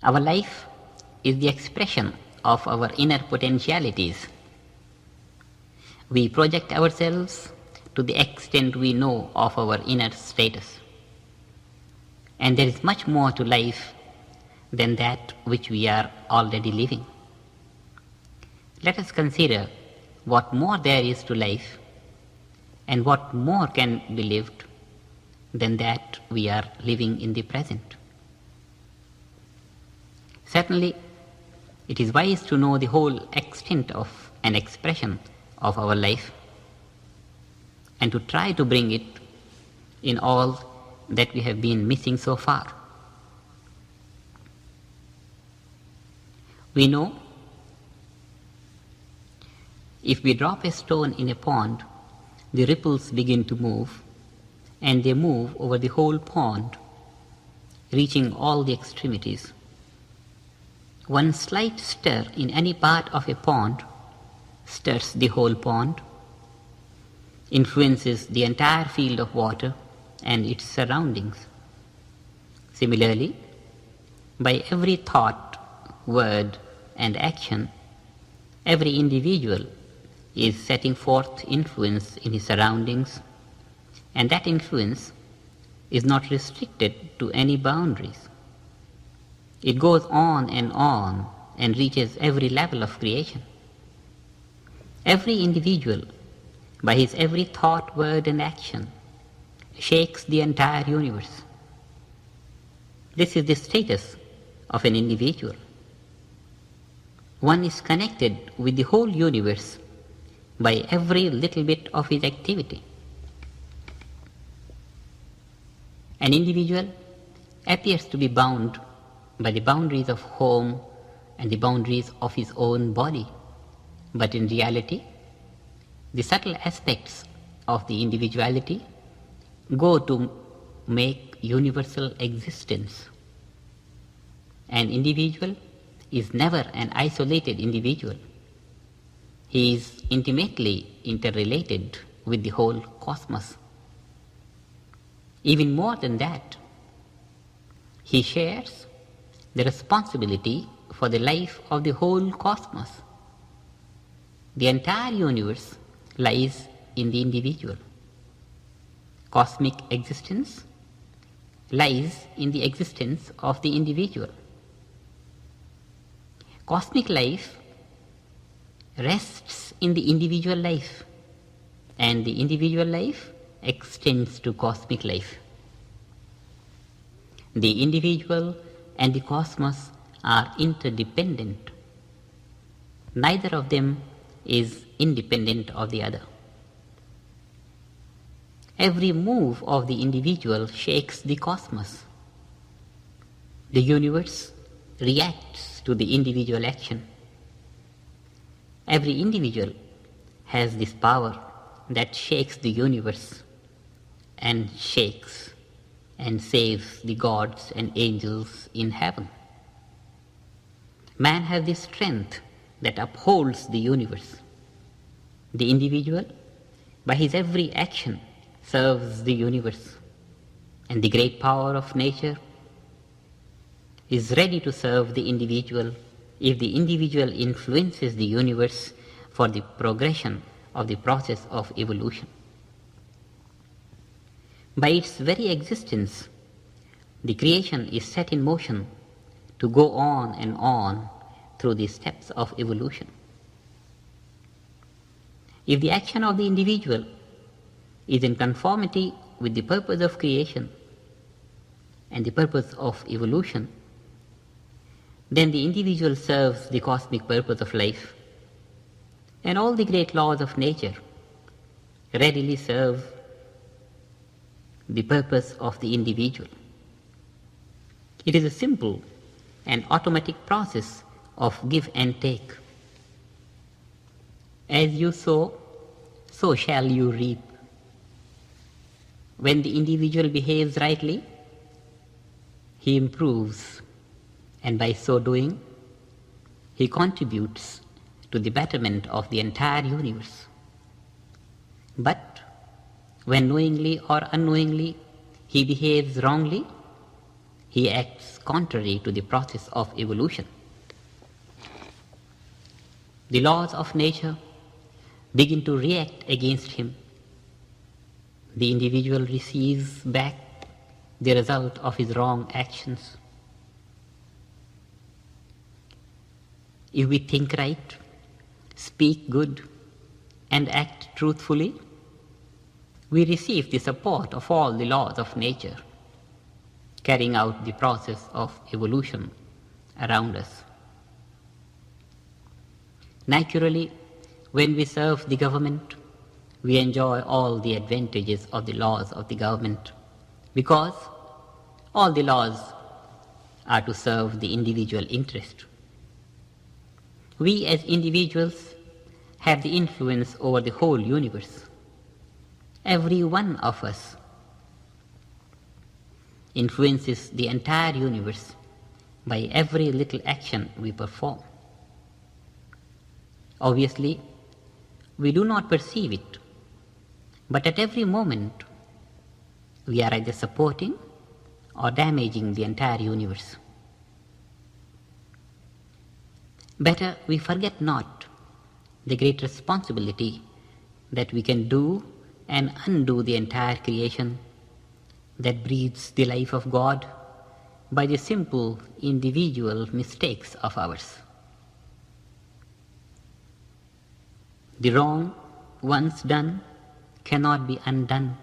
Our life is the expression of our inner potentialities. We project ourselves to the extent we know of our inner status. And there is much more to life than that which we are already living. Let us consider what more there is to life and what more can be lived than that we are living in the present. Certainly, it is wise to know the whole extent of an expression of our life and to try to bring it in all that we have been missing so far. We know if we drop a stone in a pond, the ripples begin to move, and they move over the whole pond, reaching all the extremities. One slight stir in any part of a pond stirs the whole pond, influences the entire field of water and its surroundings. Similarly, by every thought, word, and action, every individual is setting forth influence in his surroundings, and that influence is not restricted to any boundaries. It goes on and reaches every level of creation. Every individual, by his every thought, word, and action, shakes the entire universe. This is the status of an individual. One is connected with the whole universe by every little bit of his activity. An individual appears to be bound by the boundaries of home and the boundaries of his own body, but in reality, the subtle aspects of the individuality go to make universal existence. An individual is never an isolated individual. He is intimately interrelated with the whole cosmos. Even more than that, he shares the responsibility for the life of the whole cosmos. The entire universe lies in the individual. Cosmic existence lies in the existence of the individual. Cosmic life rests in the individual life, and the individual life extends to cosmic life. The individual and the cosmos are interdependent. Neither of them is independent of the other. Every move of the individual shakes the cosmos. The universe reacts to the individual action. Every individual has this power that shakes the universe and shakes and saves the gods and angels in heaven. Man has this strength that upholds the universe. The individual, by his every action, serves the universe, and the great power of nature is ready to serve the individual if the individual influences the universe for the progression of the process of evolution. By its very existence, the creation is set in motion to go on and on through the steps of evolution. If the action of the individual is in conformity with the purpose of creation and the purpose of evolution, then the individual serves the cosmic purpose of life, and all the great laws of nature readily serve the purpose of the individual. It is a simple and automatic process of give and take. As you sow, so shall you reap. When the individual behaves rightly, he improves, and by so doing, he contributes to the betterment of the entire universe. But when knowingly or unknowingly he behaves wrongly, he acts contrary to the process of evolution. The laws of nature begin to react against him. The individual receives back the result of his wrong actions. If we think right, speak good, and act truthfully, we receive the support of all the laws of nature, carrying out the process of evolution around us. Naturally, when we serve the government, we enjoy all the advantages of the laws of the government, because all the laws are to serve the individual interest. We as individuals have the influence over the whole universe. Every one of us influences the entire universe by every little action we perform. Obviously, we do not perceive it, but at every moment we are either supporting or damaging the entire universe. Better we forget not the great responsibility that we can do and undo the entire creation that breathes the life of God by the simple individual mistakes of ours. The wrong, once done, cannot be undone.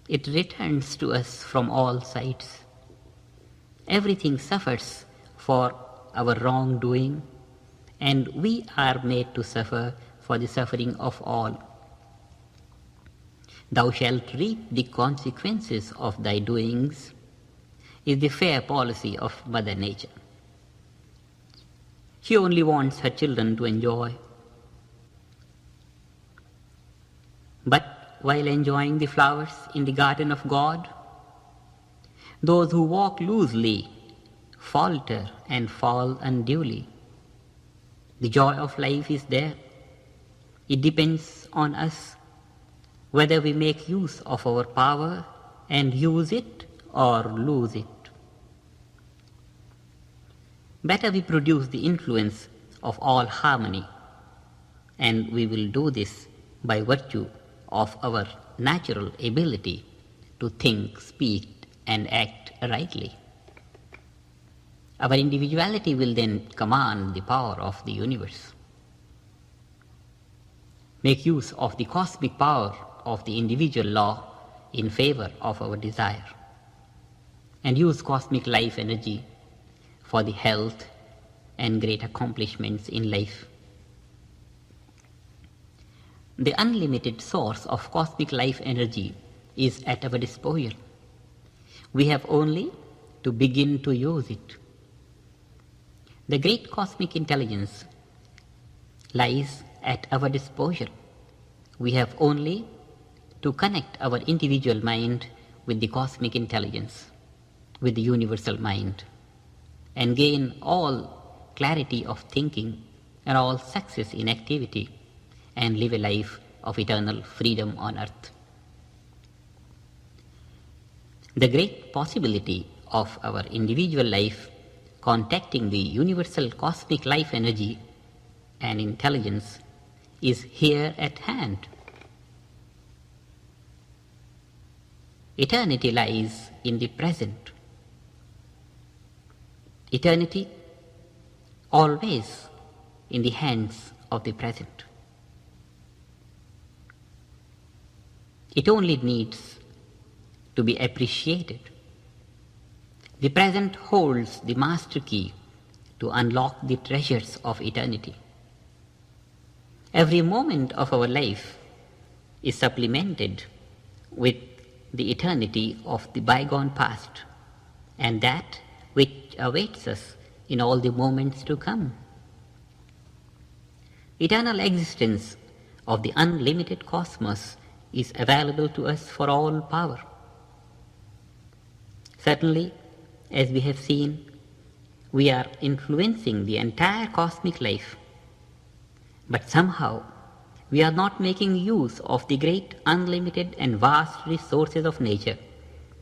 It returns to us from all sides. Everything suffers for our wrongdoing, and we are made to suffer for the suffering of all. Thou shalt reap the consequences of thy doings is the fair policy of Mother Nature. She only wants her children to enjoy. But while enjoying the flowers in the garden of God, those who walk loosely falter and fall unduly. The joy of life is there. It depends on us whether we make use of our power and use it or lose it. Better we produce the influence of all harmony, and we will do this by virtue of our natural ability to think, speak, and act rightly. Our individuality will then command the power of the universe. Make use of the cosmic power of the individual law in favor of our desire, and use cosmic life energy for the health and great accomplishments in life. The unlimited source of cosmic life energy is at our disposal. We have only to begin to use it. The great cosmic intelligence lies at our disposal. We have only to connect our individual mind with the cosmic intelligence, with the universal mind, and gain all clarity of thinking and all success in activity, and live a life of eternal freedom on earth. The great possibility of our individual life contacting the universal cosmic life energy and intelligence is here at hand. Eternity lies in the present. Eternity always in the hands of the present. It only needs to be appreciated. The present holds the master key to unlock the treasures of eternity. Every moment of our life is supplemented with the eternity of the bygone past, and that which awaits us in all the moments to come. Eternal existence of the unlimited cosmos is available to us for all power. Certainly, as we have seen, we are influencing the entire cosmic life, but somehow we are not making use of the great unlimited and vast resources of nature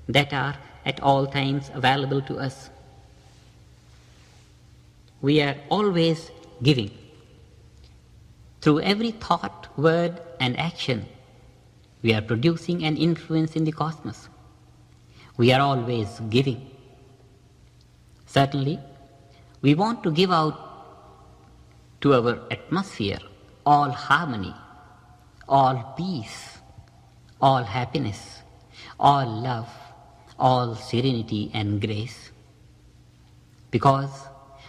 that are at all times available to us. We are always giving. Through every thought, word, and action, we are producing an influence in the cosmos. We are always giving. Certainly, we want to give out to our atmosphere all harmony, all peace, all happiness, all love, all serenity and grace. Because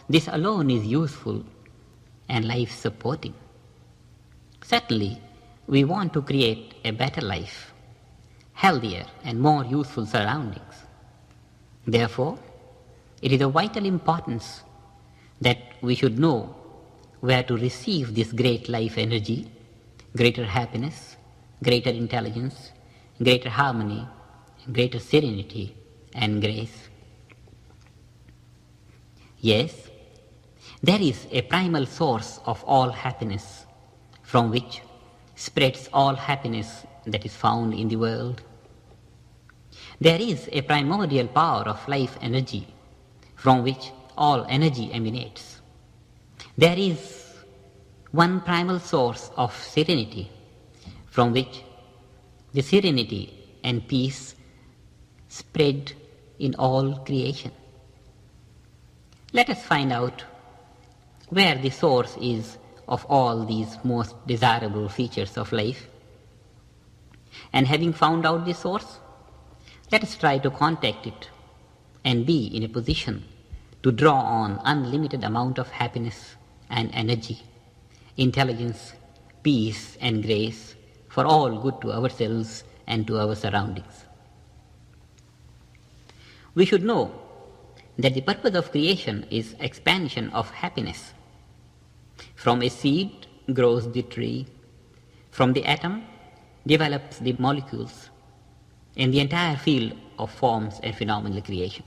this alone is useful and life-supporting. Certainly, we want to create a better life, healthier and more useful surroundings. Therefore, it is of vital importance that we should know where to receive this great life energy, greater happiness, greater intelligence, greater harmony, greater serenity and grace. Yes, there is a primal source of all happiness from which spreads all happiness that is found in the world. There is a primordial power of life energy from which all energy emanates. There is one primal source of serenity from which the serenity and peace spread in all creation. Let us find out where the source is of all these most desirable features of life. And having found out the source, let us try to contact it and be in a position to draw on unlimited amount of happiness and energy, intelligence, peace and grace for all good to ourselves and to our surroundings. We should know that the purpose of creation is expansion of happiness. From a seed grows the tree, from the atom develops the molecules, and the entire field of forms and phenomenal creation.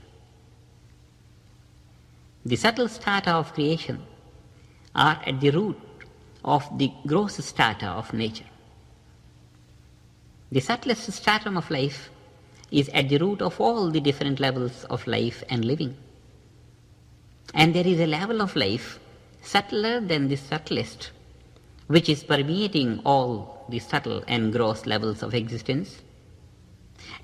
The subtle strata of creation are at the root of the gross strata of nature. The subtlest stratum of life is at the root of all the different levels of life and living. And there is a level of life subtler than the subtlest, which is permeating all the subtle and gross levels of existence.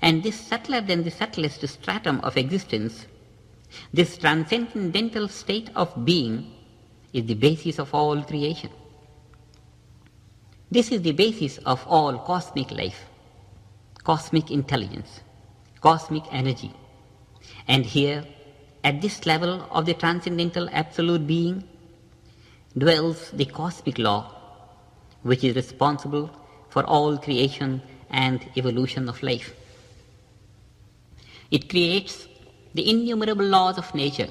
And this subtler than the subtlest stratum of existence, this transcendental state of being, is the basis of all creation. This is the basis of all cosmic life, cosmic intelligence, cosmic energy. And here, at this level of the transcendental absolute being, dwells the cosmic law, which is responsible for all creation and evolution of life. It creates the innumerable laws of nature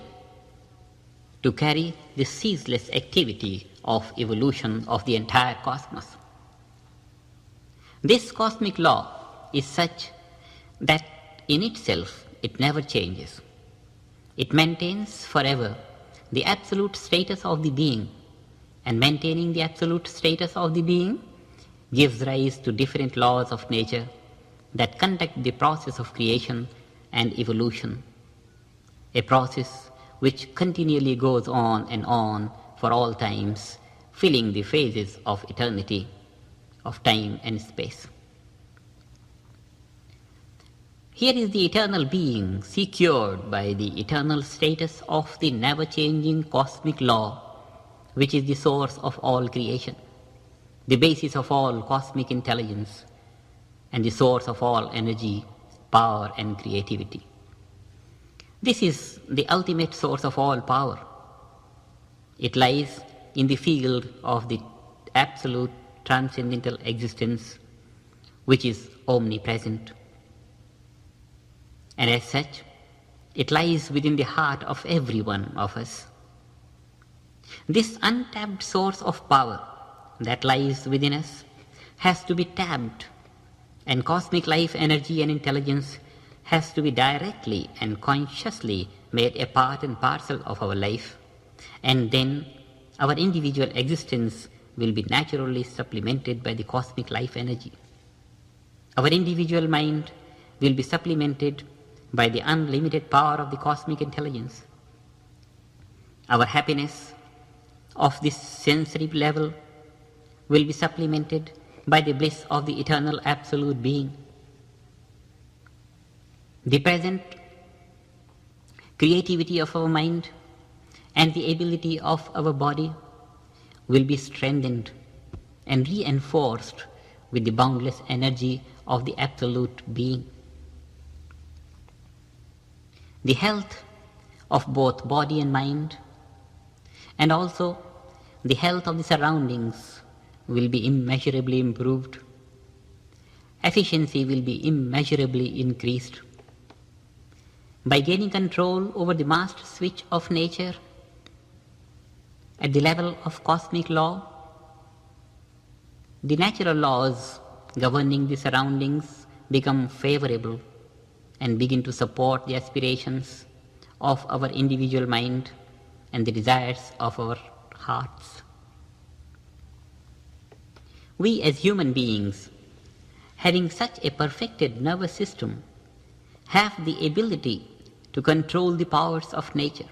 to carry the ceaseless activity of evolution of the entire cosmos. This cosmic law is such that in itself it never changes. It maintains forever the absolute status of the being, and maintaining the absolute status of the being gives rise to different laws of nature that conduct the process of creation and evolution, a process which continually goes on and on for all times, filling the phases of eternity, of time and space. Here is the eternal being secured by the eternal status of the never-changing cosmic law, which is the source of all creation, the basis of all cosmic intelligence, and the source of all energy, power, and creativity. This is the ultimate source of all power. It lies in the field of the absolute transcendental existence, which is omnipresent. And as such, it lies within the heart of every one of us. This untapped source of power that lies within us has to be tapped, and cosmic life energy and intelligence has to be directly and consciously made a part and parcel of our life, and then our individual existence will be naturally supplemented by the cosmic life energy. Our individual mind will be supplemented by the unlimited power of the cosmic intelligence. Our happiness of this sensory level will be supplemented by the bliss of the eternal absolute being. The present creativity of our mind and the ability of our body will be strengthened and reinforced with the boundless energy of the absolute being. The health of both body and mind, and also the health of the surroundings, will be immeasurably improved. Efficiency will be immeasurably increased. By gaining control over the master switch of nature at the level of cosmic law, the natural laws governing the surroundings become favorable and begin to support the aspirations of our individual mind and the desires of our hearts. We as human beings, having such a perfected nervous system, have the ability to control the powers of nature,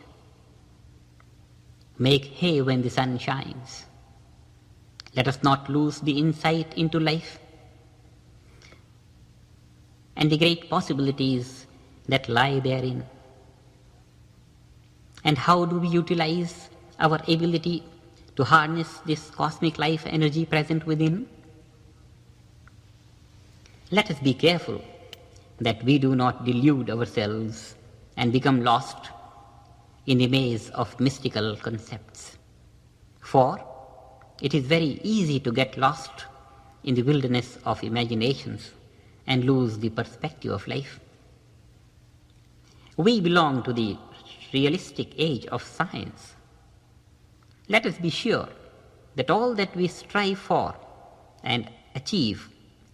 make hay when the sun shines. Let us not lose the insight into life and the great possibilities that lie therein. And how do we utilize our ability to harness this cosmic life energy present within? Let us be careful that we do not delude ourselves and become lost in the maze of mystical concepts. For it is very easy to get lost in the wilderness of imaginations and lose the perspective of life. We belong to the realistic age of science. Let us be sure that all that we strive for and achieve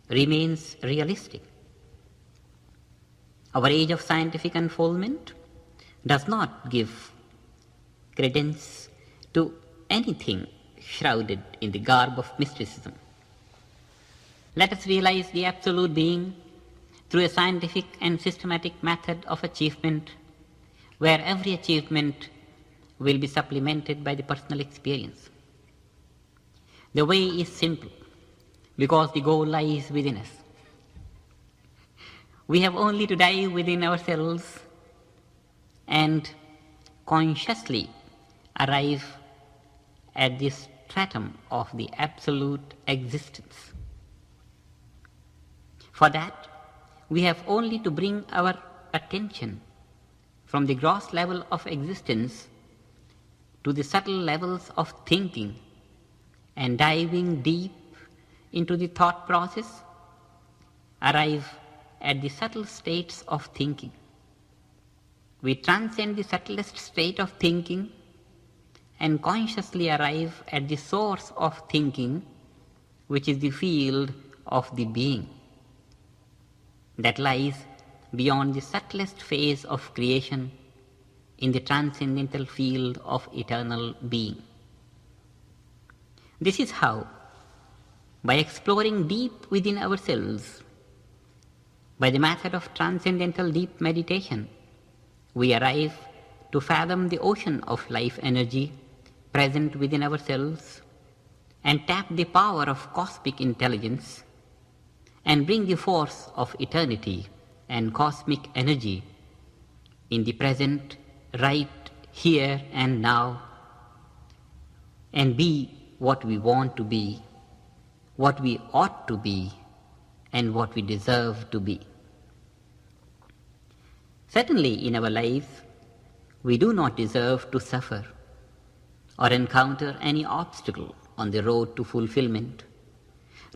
remains realistic. Our age of scientific unfoldment does not give credence to anything shrouded in the garb of mysticism. Let us realize the absolute being through a scientific and systematic method of achievement, where every achievement will be supplemented by the personal experience. The way is simple because the goal lies within us. We have only to dive within ourselves and consciously arrive at the stratum of the absolute existence. For that, we have only to bring our attention from the gross level of existence to the subtle levels of thinking, and diving deep into the thought process, arrive at the subtle states of thinking. We transcend the subtlest state of thinking and consciously arrive at the source of thinking, which is the field of the being that lies beyond the subtlest phase of creation in the transcendental field of eternal being. This is how, by exploring deep within ourselves, by the method of transcendental deep meditation, we arrive to fathom the ocean of life energy present within ourselves and tap the power of cosmic intelligence and bring the force of eternity and cosmic energy in the present, right here and now, and be what we want to be, what we ought to be, and what we deserve to be. Certainly in our lives, we do not deserve to suffer or encounter any obstacle on the road to fulfillment,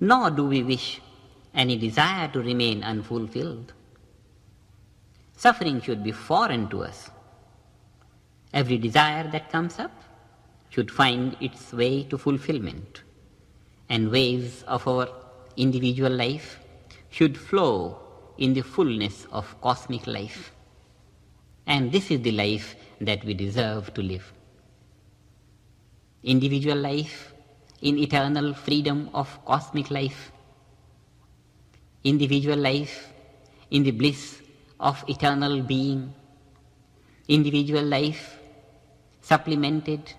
nor do we wish any desire to remain unfulfilled. Suffering should be foreign to us. Every desire that comes up should find its way to fulfillment, and waves of our individual life should flow in the fullness of cosmic life. And this is the life that we deserve to live. Individual life in eternal freedom of cosmic life. Individual life in the bliss of eternal being, individual life supplemented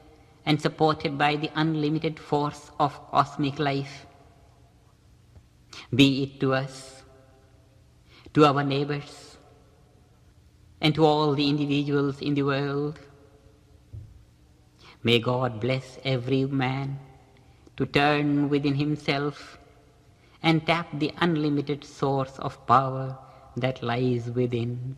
and supported by the unlimited force of cosmic life. Be it to us, to our neighbors, and to all the individuals in the world. May God bless every man to turn within himself and tap the unlimited source of power that lies within.